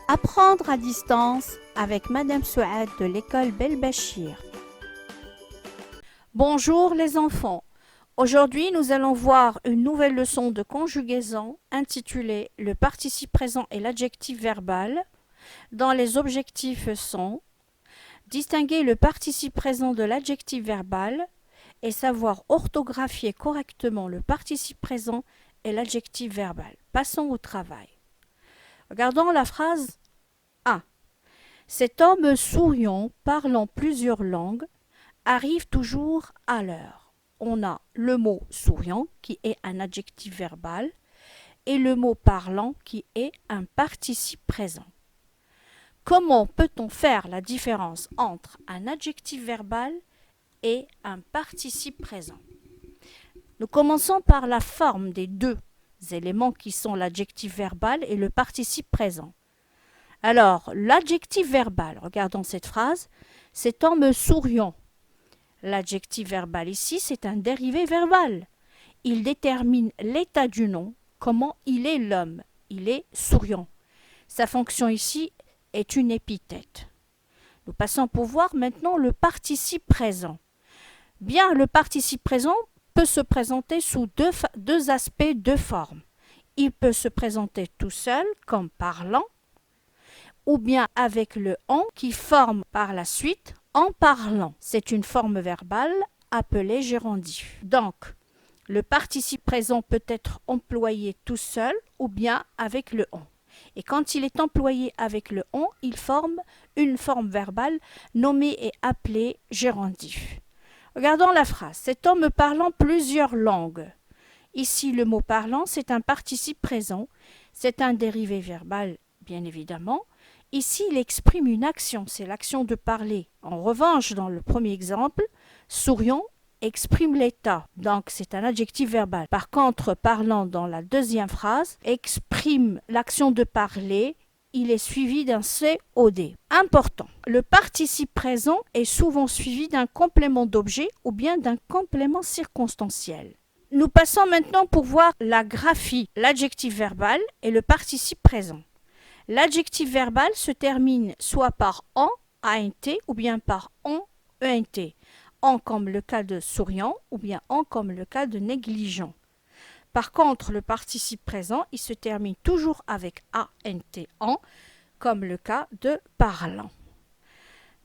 Apprendre à distance avec Madame Souad de l'école Belbachir. Bonjour les enfants. Aujourd'hui, nous allons voir une nouvelle leçon de conjugaison intitulée Le participe présent et l'adjectif verbal, dont les objectifs sont distinguer le participe présent de l'adjectif verbal et savoir orthographier correctement le participe présent et l'adjectif verbal. Passons au travail. Regardons la phrase 1. Cet homme souriant, parlant plusieurs langues, arrive toujours à l'heure. On a le mot souriant qui est un adjectif verbal et le mot parlant qui est un participe présent. Comment peut-on faire la différence entre un adjectif verbal et un participe présent? Nous commençons par la forme des deux éléments qui sont l'adjectif verbal et le participe présent. Alors, l'adjectif verbal, regardons cette phrase, cet homme souriant. L'adjectif verbal ici, c'est un dérivé verbal. Il détermine l'état du nom, comment il est l'homme. Il est souriant. Sa fonction ici est une épithète. Nous passons pour voir maintenant le participe présent. Bien, le participe présent peut se présenter sous deux aspects, deux formes. Il peut se présenter tout seul comme parlant, ou bien avec le « en » qui forme par la suite « en parlant ». C'est une forme verbale appelée gérondif. Donc, le participe présent peut être employé tout seul ou bien avec le « en ». Et quand il est employé avec le « en », il forme une forme verbale nommée et appelée gérondif. Regardons la phrase. Cet homme parlant plusieurs langues. Ici, le mot parlant, c'est un participe présent. C'est un dérivé verbal, bien évidemment. Ici, il exprime une action, c'est l'action de parler. En revanche, dans le premier exemple, souriant exprime l'état, donc c'est un adjectif verbal. Par contre, parlant dans la deuxième phrase, exprime l'action de parler, il est suivi d'un COD. Important, le participe présent est souvent suivi d'un complément d'objet ou bien d'un complément circonstanciel. Nous passons maintenant pour voir la graphie, l'adjectif verbal et le participe présent. L'adjectif verbal se termine soit par en, ant, ou bien par en, ent. En comme le cas de souriant, ou bien en comme le cas de négligent. Par contre, le participe présent, il se termine toujours avec ant, en, comme le cas de parlant.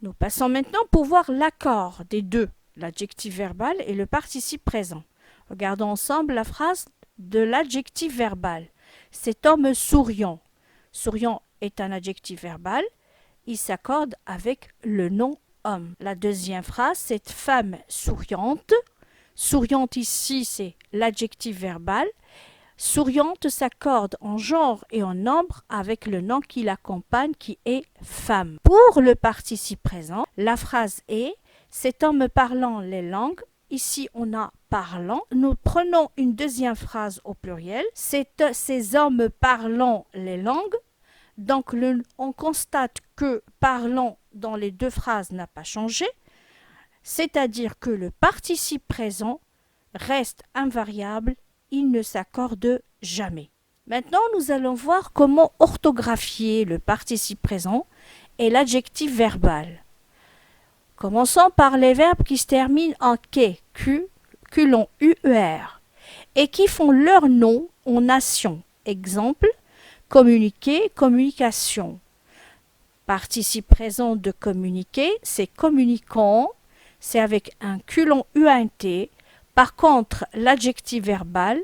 Nous passons maintenant pour voir l'accord des deux, l'adjectif verbal et le participe présent. Regardons ensemble la phrase de l'adjectif verbal. Cet homme souriant. Souriant est un adjectif verbal. Il s'accorde avec le nom homme. La deuxième phrase, cette femme souriante. Souriante ici, c'est l'adjectif verbal. Souriante s'accorde en genre et en nombre avec le nom qui l'accompagne qui est femme. Pour le participe présent, la phrase est cet homme parlant les langues. Ici, on a parlant. Nous prenons une deuxième phrase au pluriel. C'est ces hommes parlant les langues. Donc, on constate que parlant dans les deux phrases n'a pas changé. C'est-à-dire que le participe présent reste invariable. Il ne s'accorde jamais. Maintenant, nous allons voir comment orthographier le participe présent et l'adjectif verbal. Commençons par les verbes qui se terminent en quai, q, long, uer, et qui font leur nom en nation. Exemple, communiquer, communication. Participe présent de communiquer, c'est communicant, c'est avec un q long uint. Par contre, l'adjectif verbal,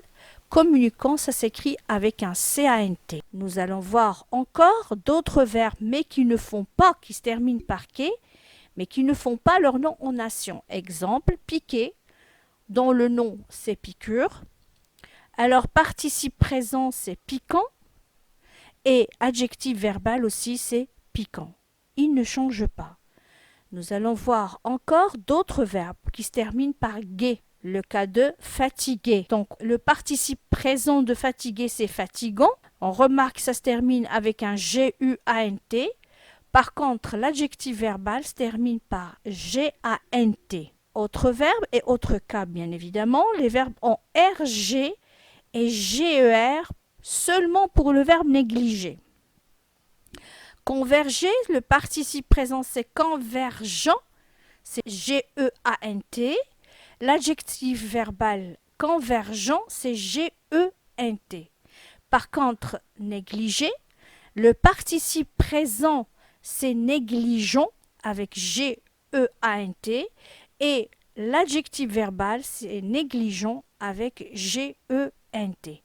communicant, ça s'écrit avec un cant. Nous allons voir encore d'autres verbes, mais qui ne font pas, qui se terminent par quai, mais qui ne font pas leur nom en nation. Exemple, piquer, dont le nom c'est piqûre. Alors, participe présent, c'est piquant. Et adjectif verbal aussi, c'est piquant. Il ne change pas. Nous allons voir encore d'autres verbes qui se terminent par gai. Le cas de fatigué. Donc, le participe présent de fatigué, c'est fatigant. On remarque que ça se termine avec un G-U-A-N-T. Par contre, l'adjectif verbal se termine par G-A-N-T. Autre verbe et autre cas, bien évidemment. Les verbes ont R-G et G-E-R seulement pour le verbe négliger. Converger, le participe présent c'est convergent, c'est G-E-A-N-T. L'adjectif verbal convergent, c'est G-E-N-T. Par contre, négligé, le participe présent c'est négligeant avec G-E-A-N-T et l'adjectif verbal c'est négligent avec G-E-N-T.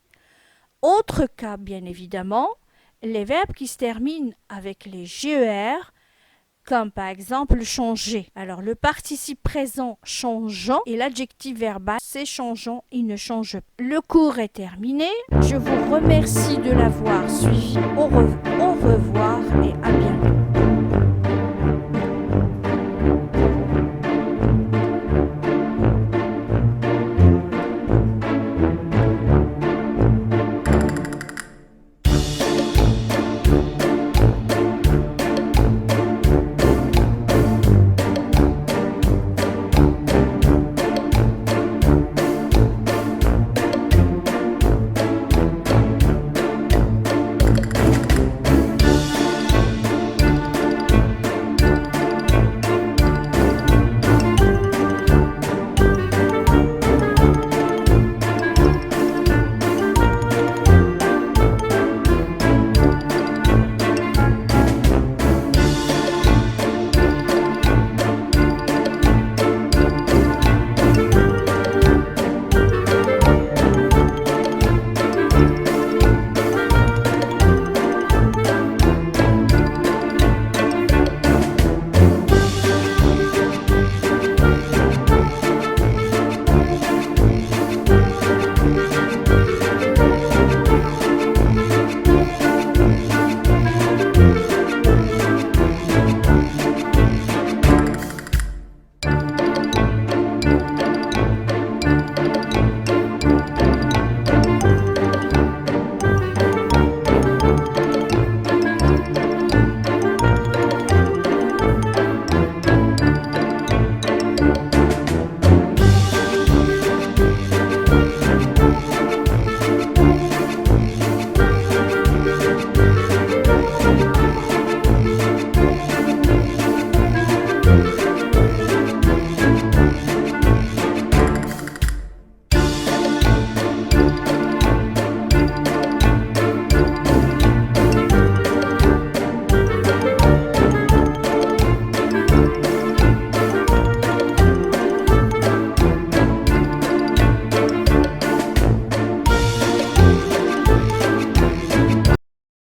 Autre cas, bien évidemment, les verbes qui se terminent avec les GER, comme par exemple changer. Alors le participe présent changeant et l'adjectif verbal c'est changeant, il ne change pas. Le cours est terminé. Je vous remercie de l'avoir suivi. Au revoir et à bientôt.